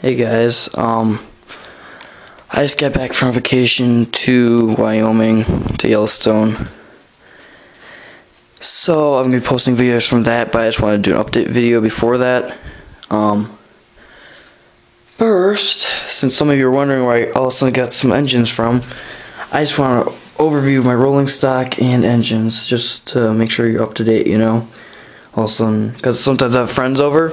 Hey guys, I just got back from vacation to Wyoming, to Yellowstone. So I'm going to be posting videos from that, but I just wanted to do an update video before that. First, since some of you are wondering where I all of a sudden got some engines from, I just want to overview my rolling stock and engines, just to make sure you're up to date, you know. All of a sudden, because sometimes I have friends over,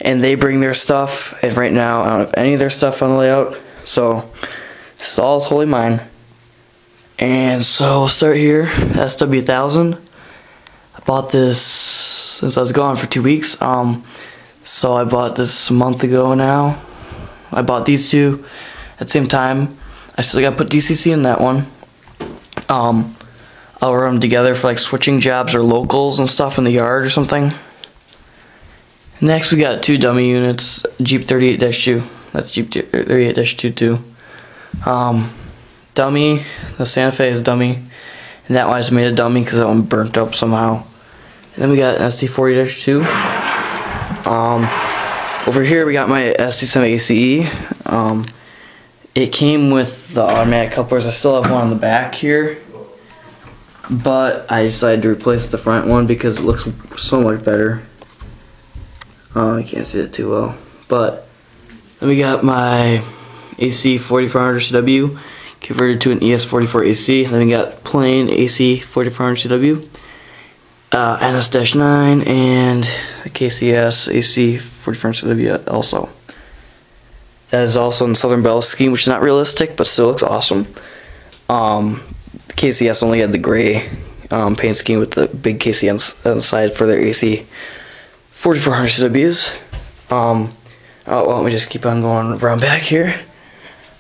and they bring their stuff, and right now I don't have any of their stuff on the layout, so this is all totally mine. And so we'll start here. SW1000. I bought this since I was gone for 2 weeks. So I bought this a month ago now. I bought these two at the same time. I still gotta put DCC in that one. I'll run them together for like switching jobs or locals and stuff in the yard or something. Next we got two dummy units, Jeep 38-2. That's Jeep 38-2 too. Dummy, the Santa Fe is dummy. And that one I just made a dummy because that one burnt up somehow. And then we got an SD40-2. Over here we got my SD7 ACE. It came with the automatic couplers. I still have one on the back here, but I decided to replace the front one because it looks so much better. You can't see it too well, but then we got my AC 4400 CW converted to an ES44 AC. Then we got plain AC 4400 CW, NS-9, and a KCS AC 4400 CW also. That is also in the Southern Bell scheme, which is not realistic, but still looks awesome. The KCS only had the gray paint scheme with the big KC on the side for their AC 4400 CWs. Oh, well, let me just keep on going around back here.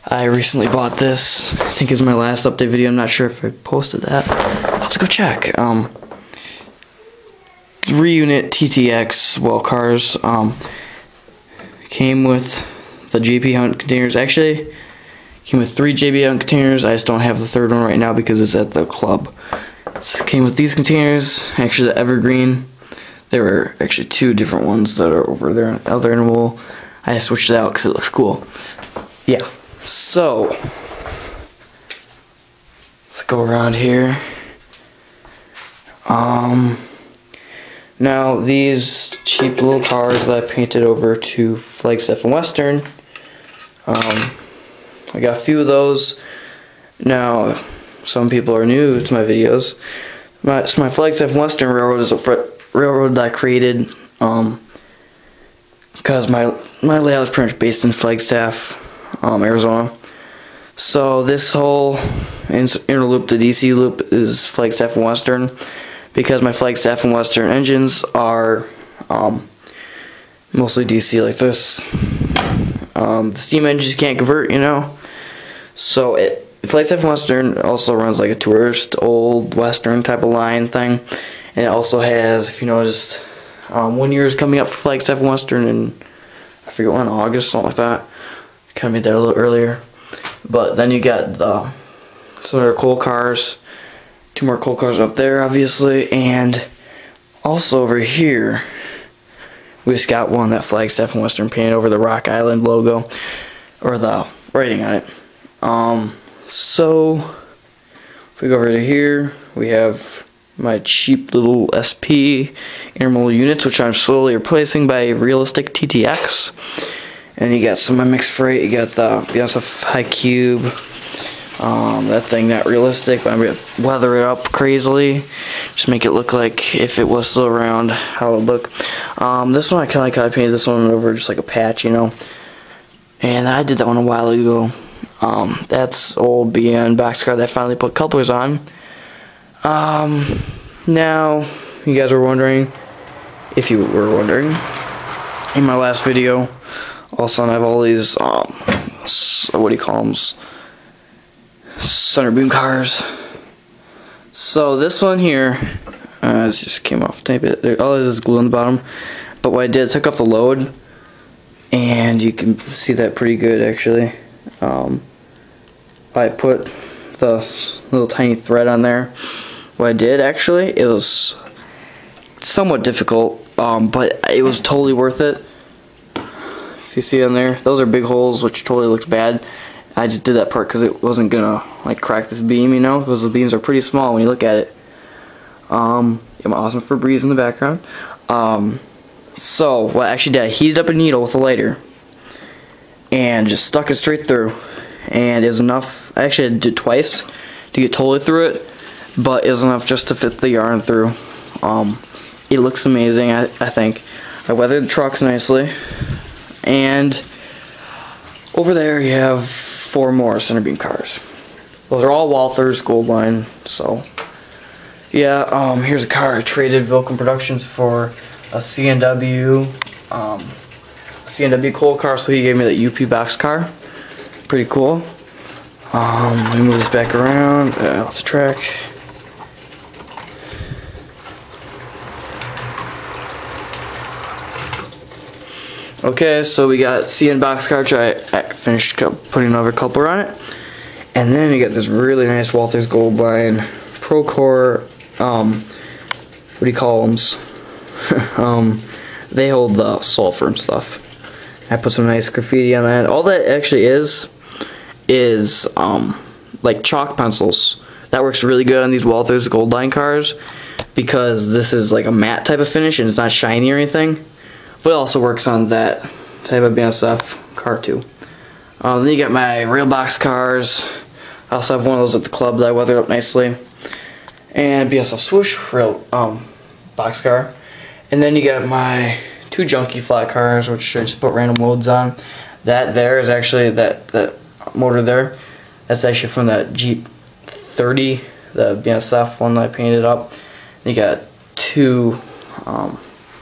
I recently bought this. I think it's my last update video. I'm not sure if I posted that. I'll have to go check. 3-unit TTX well cars. Came with the JP Hunt containers. Actually, came with 3 JP Hunt containers. I just don't have the third one right now because it's at the club. So came with these containers. Actually, the Evergreen. There were actually 2 different ones that are over there in the other interval. I switched it out because it looks cool. Yeah. So let's go around here. Now these cheap little cars that I painted over to Flagstaff and Western. I got a few of those. Now some people are new to my videos. My Flagstaff and Western Railroad is a railroad that I created because my layout is pretty much based in Flagstaff, Arizona. So this whole inner loop, the DC loop, is Flagstaff and Western because my Flagstaff and Western engines are mostly DC like this. The steam engines can't convert, you know. So Flagstaff and Western also runs like a tourist old Western type of line thing. And it also has, if you noticed, 1 year is coming up for Flagstaff and Western in, I forget when, August, something like that. Kind of made that a little earlier. But then you got some other coal cars, 2 more coal cars up there, obviously, and also over here, we just got one that Flagstaff and Western painted over the Rock Island logo, or the writing on it. So, if we go over to here, we have my cheap little SP intermodal units, which I'm slowly replacing by realistic TTX. And you got some of my mixed freight. You got the BSF High Cube. That thing not realistic, but I'm gonna weather it up crazily, just make it look like if it was still around, how it would look. This one I kind of painted this one over just like a patch, you know. And I did that one a while ago. That's old BN boxcar that I finally put couplers on. Now, you guys were wondering, if you were wondering, in my last video, also I have all these, what do you call them, center boom cars. So this one here, this just came off tape. All this is glue on the bottom, but what I did, I took off the load, and you can see that pretty good actually. I put the little tiny thread on there. What I did actually, it was somewhat difficult, but it was totally worth it. If you see on there, those are big holes, which totally looks bad. I just did that part because it wasn't gonna like crack this beam, you know, because the beams are pretty small when you look at it. I'm awesome for breeze in the background. So what I actually did, I heated up a needle with a lighter and just stuck it straight through, and it was enough. I actually did it twice to get totally through it, but it was enough just to fit the yarn through. It looks amazing, I think. I weathered the trucks nicely, and over there you have 4 more center beam cars. Those are all Walthers Gold Line. So yeah, here's a car I traded Vilcom Productions for a CNW coal car, so he gave me that UP box car. Pretty cool. Let me move this back around, off the track. Okay, so we got CN boxcar, which I finished putting another coupler on it. And then we got this really nice Walthers Gold Line Procore, what do you call them? They hold the sulfur and stuff. I put some nice graffiti on that. All that actually is like chalk pencils. That works really good on these Walthers Gold Line cars because this is like a matte type of finish and it's not shiny or anything. But it also works on that type of BNSF car too. Then you got my rail box cars. I also have one of those at the club that I weathered up nicely. And BNSF swoosh rail box car. And then you got my 2 junky flat cars, which I just put random loads on. That there is actually that motor there. That's actually from that Jeep 30, the BNSF one that I painted up. Then you got 2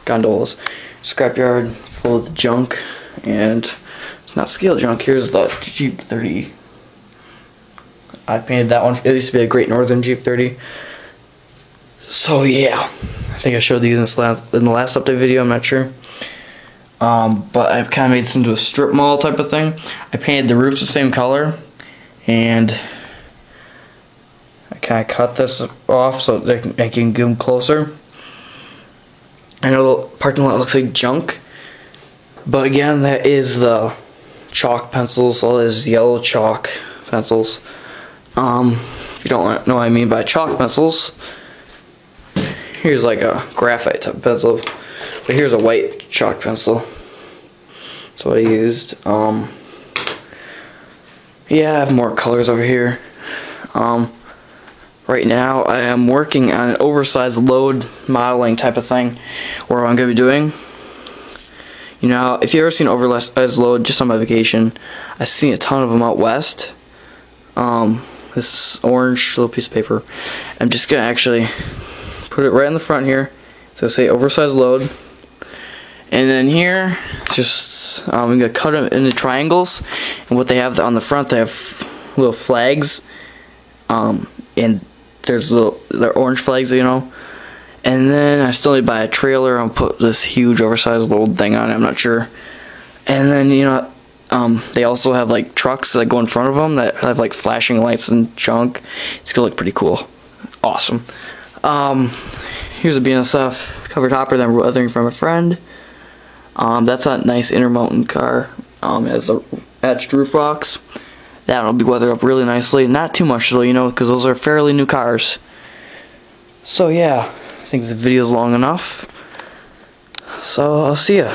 gondolas. Scrapyard full of junk, and it's not scale junk. Here's the Jeep 30. I painted that one. It used to be a Great Northern Jeep 30. So yeah, I think I showed you in the last update video. I'm not sure, but I kind of made this into a strip mall type of thing. I painted the roofs the same color, and I kind of cut this off so that I can get them closer. I know the parking lot looks like junk, but again, that is the chalk pencils. All this yellow chalk pencils. If you don't know what I mean by chalk pencils, here's like a graphite type pencil, but here's a white chalk pencil. That's what I used. Yeah, I have more colors over here. Right now, I am working on an oversized load modeling type of thing, where I'm going to be doing, you know, if you've ever seen oversized load just on my vacation, I've seen a ton of them out west. This orange little piece of paper, I'm just going to actually put it right in the front here, so I say oversized load, and then here, just, I'm going to cut them into triangles, and what they have on the front, they have little flags, and there's they're orange flags, you know. And then I still need to buy a trailer and put this huge oversized load thing on it. I'm not sure. And then, you know, they also have like trucks that go in front of them that have like flashing lights and junk. It's gonna look pretty cool. Awesome. Here's a BNSF covered hopper that I'm weathering from a friend. That's a nice Intermountain car. It has the etched roof rocks. That one will be weathered up really nicely. Not too much though, you know, because those are fairly new cars. So yeah, I think this video is long enough. So I'll see ya.